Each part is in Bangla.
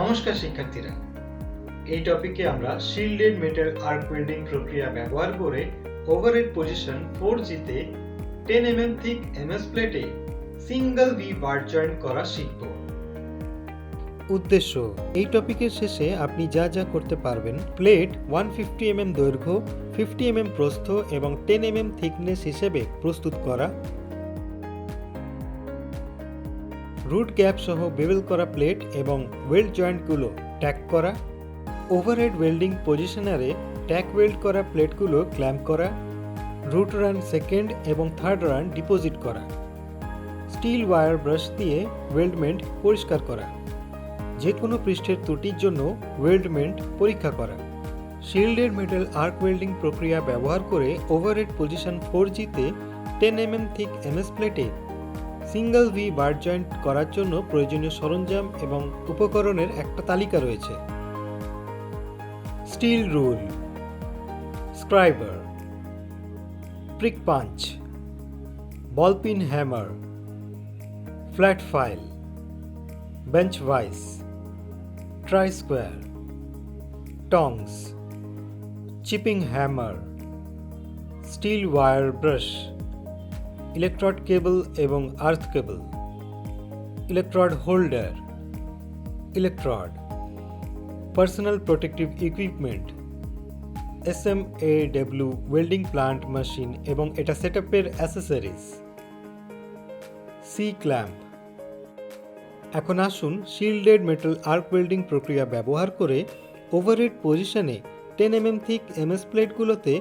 নমস্কার শিক্ষার্থীরা, এই টপিকে আমরা শিল্ডেড মেটাল আর্ক ওয়েল্ডিং প্রক্রিয়া ব্যবহার করে ওভারহেড পজিশন 4G তে 10 mm থিক এমএস প্লেটে সিঙ্গেল ভি বার জয়েন্ট করা শিখব। উদ্দেশ্য: এই টপিকের শেষে আপনি যা যা করতে পারবেন: প্লেট 150 mm দৈর্ঘ্য, 50 mm প্রস্থ এবং 10 mm থিকনেস হিসেবে প্রস্তুত করা, রুট গ্যাপ সহ বেভেল করা প্লেট এবং ওয়েল্ড জয়েন্টগুলো ট্যাগ করা, ওভারহেড ওয়েল্ডিং পজিশনারে ট্যাগ ওয়েল্ড করা প্লেটগুলো ক্ল্যাম্প করা, রুট রান সেকেন্ড এবং থার্ড রান ডিপোজিট করা, স্টিল ওয়্যার ব্রাশ দিয়ে ওয়েল্ডমেন্ট পরিষ্কার করা, যে কোনো পৃষ্ঠের ত্রুটির জন্য ওয়েল্ডমেন্ট পরীক্ষা করা। শিল্ডেড মেটাল আর্ক ওয়েল্ডিং প্রক্রিয়া ব্যবহার করে ওভারহেড পজিশন 4G তে 10 mm থিক এমএস প্লেটে সিঙ্গেল ভি বার জয়েন্ট করার জন্য প্রয়োজনীয় সরঞ্জাম এবং উপকরণের একটা তালিকা রয়েছে। Steel rule, scriber, prick punch, ball pin hammer, flat file, bench vice, try square, tongs, chipping hammer, steel wire brush, electrode cable এবং earth cable, electrode holder, electrode, personal protective equipment, SMAW welding plant machine এবং এটা সেটআপের অ্যাসেসরিজ, সি ক্ল্যাম্প। এখন আসুন শিল্ডেড মেটাল আর্ক ওয়েল্ডিং প্রক্রিয়া ব্যবহার করে ওভারহেড পজিশনে 10 mm থিক এমএস প্লেটগুলোতে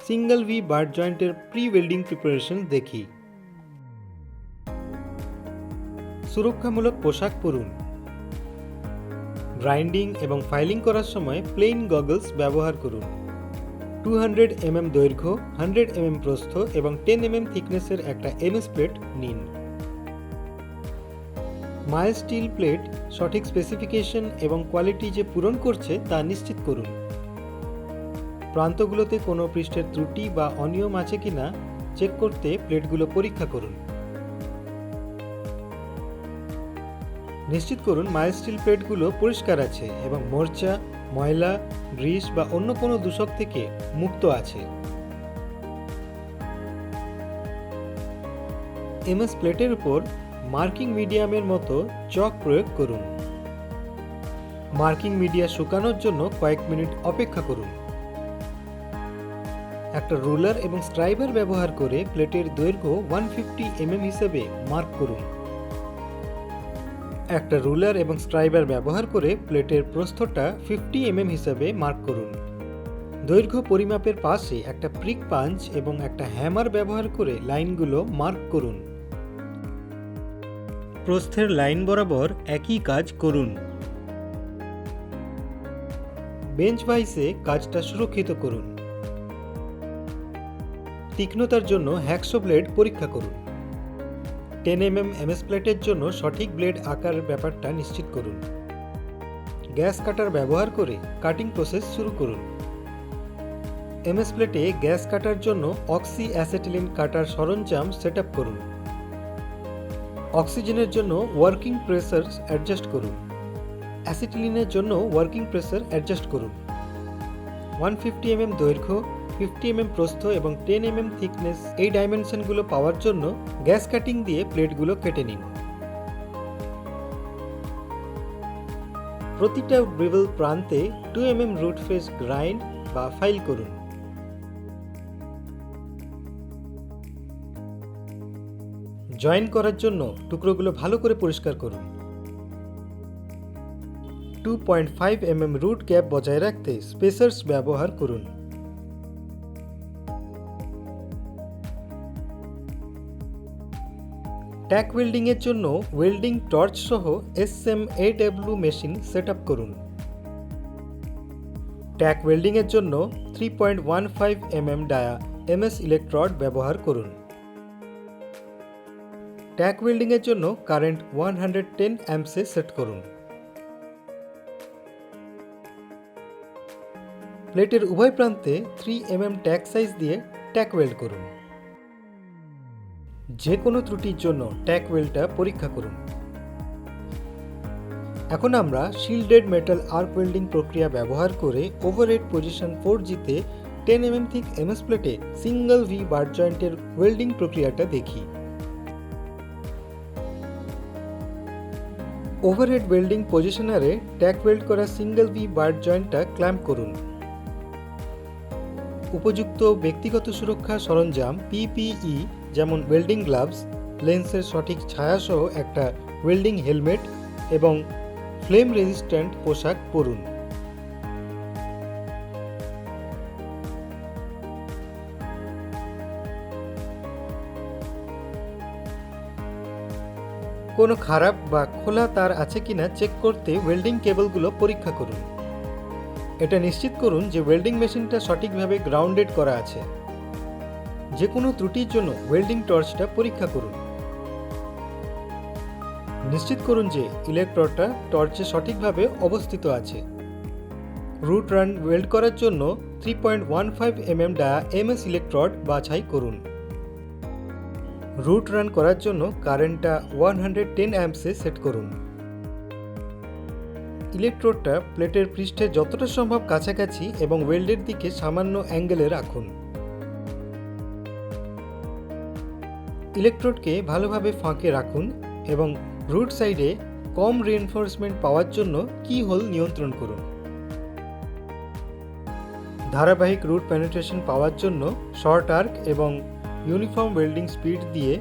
সিঙ্গেল ভি বার জয়েন্টের প্রি ওয়েল্ডিং প্রিপারেশন দেখি। সুরক্ষামূলক পোশাক পরুন। গ্রাইন্ডিং এবং ফাইলিং করার সময় প্লেন গগলস ব্যবহার করুন। 200 mm দৈর্ঘ্য, 100 mm প্রস্থ এবং 10 mm থিকনেসের একটা এমএস প্লেট নিন। মাইল স্টিল প্লেট সঠিক স্পেসিফিকেশন এবং কোয়ালিটি যে পূরণ করছে তা নিশ্চিত করুন। প্রান্তগুলোতে কোনো পৃষ্ঠের ত্রুটি বা অনিয়ম আছে কিনা চেক করতে প্লেটগুলো পরীক্ষা করুন। নিশ্চিত করুন মাইল স্টিল প্লেটগুলো পরিষ্কার আছে এবং মোর্চা, ময়লা, গ্রিস বা অন্য কোনো দূষক থেকে মুক্ত আছে। এমএস প্লেটের উপর মার্কিং মিডিয়ামের মতো চক প্রয়োগ করুন। মার্কিং মিডিয়া শুকানোর জন্য কয়েক মিনিট অপেক্ষা করুন। একটা রুলার এবং স্ক্রাইবার ব্যবহার করে প্লেটের দৈর্ঘ্য 150 mm হিসেবে মার্ক করুন। একটা রুলার এবং স্ক্রাইবার ব্যবহার করে প্লেটের প্রস্থটা 50 mm হিসেবে মার্ক করুন। দৈর্ঘ্য পরিমাপের পাশে একটা প্রিক পাঞ্চ এবং একটা হ্যামার ব্যবহার করে লাইনগুলো মার্ক করুন। প্রস্থের লাইন বরাবর একই কাজ করুন। বেঞ্চ ভাইসে কাজটা সুরক্ষিত করুন। তীক্ষ্ণতার জন্য হ্যাকসো ব্লেড পরীক্ষা করুন। 10 mm এমএস প্লেটের জন্য সঠিক ব্লেড আকারের ব্যাপারটা নিশ্চিত করুন। গ্যাস কাটার ব্যবহার করে কাটিং প্রসেস শুরু করুন। এমএস প্লেটে গ্যাস কাটার জন্য অক্সি অ্যাসিটিলিন কাটার সরঞ্জাম সেটআপ করুন। অক্সিজেনের জন্য ওয়ার্কিং প্রেসার অ্যাডজাস্ট করুন। অ্যাসিটিলিনের জন্য ওয়ার্কিং প্রেসার অ্যাডজাস্ট করুন। 150 mm দৈর্ঘ্য, 50 mm প্রস্থ এবং 10 mm থিকনেস এই ডাইমেনশনগুলো পাওয়ার জন্য গ্যাস কাটিং দিয়ে প্লেটগুলো কেটে নিন। প্রতিটা বেভেল প্রান্তে 2 mm রুট ফেস গ্রাইন্ড বা ফাইল করুন। জয়েন করার জন্য টুকরোগুলো ভালো করে পরিষ্কার করুন। 2.5 mm রুট গ্যাপ বজায় রাখতে স্পেসার্স ব্যবহার করুন। ট্যাগ ওয়েল্ডিং এর জন্য ওয়েল্ডিং টর্চ সহ SMAW মেশিন সেটআপ করুন। ট্যাগ ওয়েল্ডিং এর জন্য 3.15 mm ডায়া এমএস ইলেকট্রড ব্যবহার করুন। ট্যাগ ওয়েল্ডিং এর জন্য কারেন্ট 110 অ্যাম্পসে সেট করুন। প্লেটের উভয় প্রান্তে 3 mm ট্যাগ সাইজ দিয়ে ট্যাগ ওয়েল্ড করুন। যে কোনো ত্রুটির জন্য ট্যাগ ওয়েল্ডটা পরীক্ষা করুন। এখন আমরা শিল্ডেড মেটাল আর্ক ওয়েল্ডিং প্রক্রিয়া ব্যবহার করে ওভারহেড পজিশন 4G-তে 10 mm থিক এমএস প্লেটে সিঙ্গল ভি বার জয়েন্টের ওয়েল্ডিং প্রক্রিয়াটা দেখি। ওভারহেড ওয়েল্ডিং পজিশনারে ট্যাক ওয়েল্ড করা সিঙ্গল ভি বার জয়েন্টটা ক্ল্যাম্প করুন। উপযুক্ত ব্যক্তিগত সুরক্ষা সরঞ্জাম পিপিই যেমন ওয়েল্ডিং গ্লাভস, লেন্সের সঠিক ছায়াসহ একটা ওয়েল্ডিং হেলমেট এবং ফ্লেম রেজিস্ট্যান্ট পোশাক পরুন। কোনো খারাপ বা খোলা তার আছে কিনা চেক করতে ওয়েল্ডিং কেবলগুলো পরীক্ষা করুন। এটা নিশ্চিত করুন যে ওয়েল্ডিং মেশিনটা সঠিকভাবে গ্রাউন্ডেড করা আছে। যে কোনো ত্রুটির জন্য ওয়েল্ডিং টর্চটা পরীক্ষা করুন। নিশ্চিত করুন যে ইলেকট্রোডটা টর্চে সঠিকভাবে অবস্থিত আছে। রুট রান ওয়েল্ড করার জন্য 3.15 mm ডায়া এমএস ইলেকট্রোড বাছাই করুন। রুট রান করার জন্য কারেন্টটা 110 অ্যাম্পসে সেট করুন। ইলেকট্রোডটা প্লেটের পৃষ্ঠে যতটা সম্ভব কাছাকাছি এবং ওয়েল্ডের দিকে সামান্য অ্যাঙ্গেলে রাখুন। ইলেকট্রোডকে ভালোভাবে ফাঁকে রাখুন এবং রুট সাইডে কম রিএনফোর্সমেন্ট পাওয়ার জন্য কি হোল নিয়ন্ত্রণ করুন। ধারাবাহিক রুট পেনিট্রেশন পাওয়ার জন্য শর্ট আর্ক এবং ইউনিফর্ম ওয়েল্ডিং স্পিড দিয়ে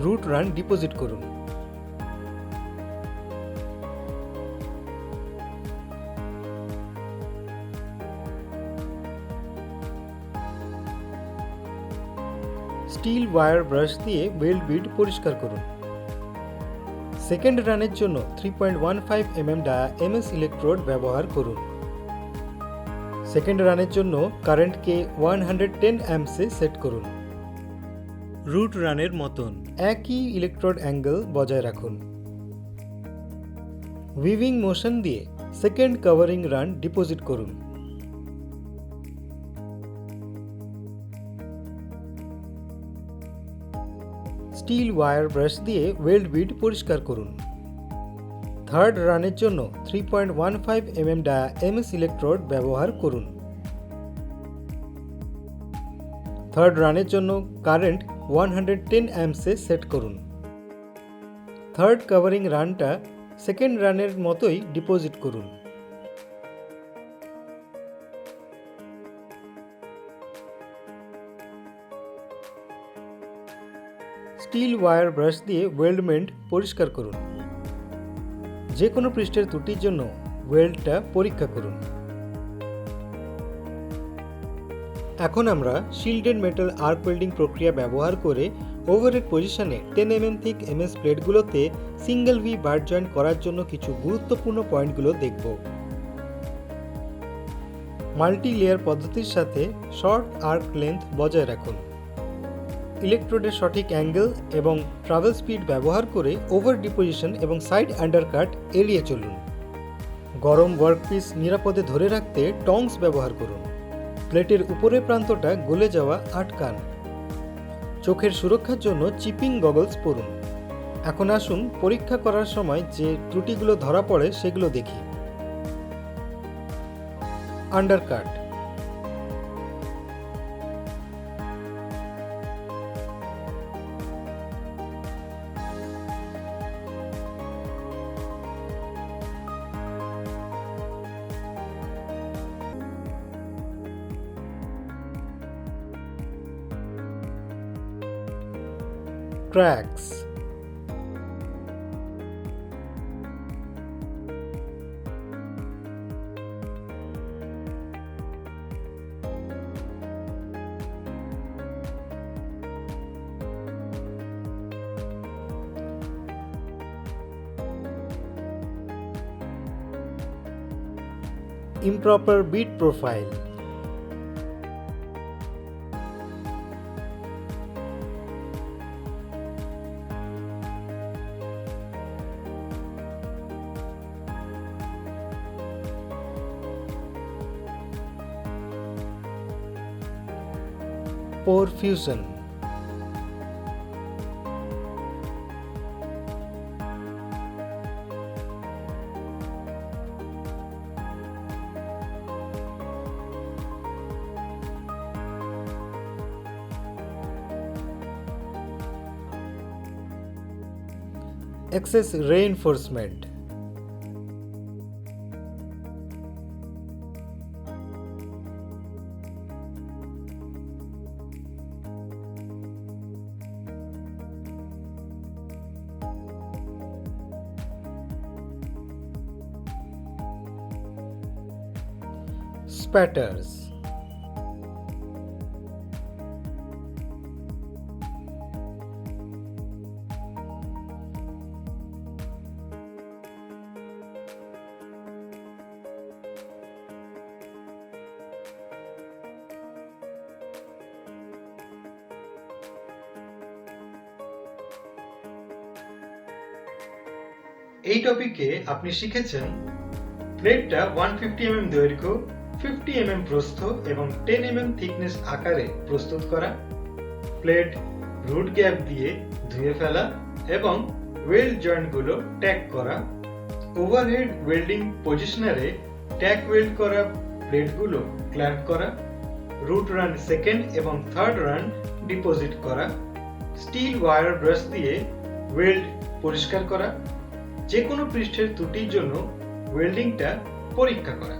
রুট রান ডিপোজিট করুন। স্টিল ওয়্যার ব্রাশ দিয়ে ওয়েল্ড বিড পরিষ্কার করুন। সেকেন্ড রানের জন্য 3.15 mm ডায়া এমএস ইলেকট্রোড ব্যবহার করুন। সেকেন্ড রানের জন্য কারেন্টকে 110 অ্যাম্পসে সেট করুন। রুট রানের মতন একই ইলেকট্রোড অ্যাঙ্গেল বজায় রাখুন। উইভিং মোশন দিয়ে সেকেন্ড কভারিং রান ডিপোজিট করুন। স্টিল ওয়্যার ব্রাশ দিয়ে ওয়েল্ড বিড পরিষ্কার করুন। থার্ড রানের জন্য 3.15 mm ডায়া এমএস ইলেকট্রোড ব্যবহার করুন। থার্ড রানের জন্য কারেন্ট 110 অ্যাম্পসে সেট করুন। থার্ড কভারিং রানটা সেকেন্ড রানের মতোই ডিপোজিট করুন। স্টিল ওয়্যার ব্রাশ দিয়ে ওয়েল্ডমেন্ট পরিষ্কার করুন। যে কোনো পৃষ্ঠের ত্রুটির জন্য ওয়েল্ডটা পরীক্ষা করুন। এখন আমরা শিল্ডেড মেটাল আর্ক ওয়েল্ডিং প্রক্রিয়া ব্যবহার করে ওভারহেড পজিশনে 10 mm থিক এমএস প্লেটগুলোতে সিঙ্গেল ভি বার জয়েন্ট করার জন্য কিছু গুরুত্বপূর্ণ পয়েন্টগুলো দেখব। মাল্টি লেয়ার পদ্ধতির সাথে শর্ট আর্ক লেন্থ বজায় রাখুন। ইলেকট্রোডের সঠিক অ্যাঙ্গেল এবং ট্রাভেল স্পিড ব্যবহার করে ওভার ডিপোজিশন এবং সাইড আন্ডারকাট এড়িয়ে চলুন। গরম ওয়ার্কপিস নিরাপদে ধরে রাখতে টংস ব্যবহার করুন। প্লেটের উপরের প্রান্তটা গলে যাওয়া আটকান। চোখের সুরক্ষার জন্য চিপিং গগলস পরুন। এখন আসুন পরীক্ষা করার সময় যে ত্রুটিগুলো ধরা পড়ে সেগুলো দেখি। Undercut, cracks, improper bead profile, pore fusion, access reinforcement. Spatters. এই টপিকে আপনি শিখেছেন প্লেটটা 150 mm দৈর্ঘ্য, 50 mm প্রস্থ এবং 10 mm থিকনেস আকারে প্রস্তুত করা, প্লেট রুট গ্যাপ দিয়ে ধুয়ে ফেলা এবং ওয়েল্ড জয়েন্টগুলো ট্যাগ করা, ওভারহেড ওয়েল্ডিং পজিশনারে ট্যাগ ওয়েল্ড করা প্লেটগুলো ক্ল্যাম্প করা, রুট রান সেকেন্ড এবং থার্ড রান ডিপোজিট করা, স্টিল ওয়্যার ব্রাশ দিয়ে ওয়েল্ড পরিষ্কার করা, যে কোনো পৃষ্ঠের ত্রুটির জন্য ওয়েল্ডিংটা পরীক্ষা করা।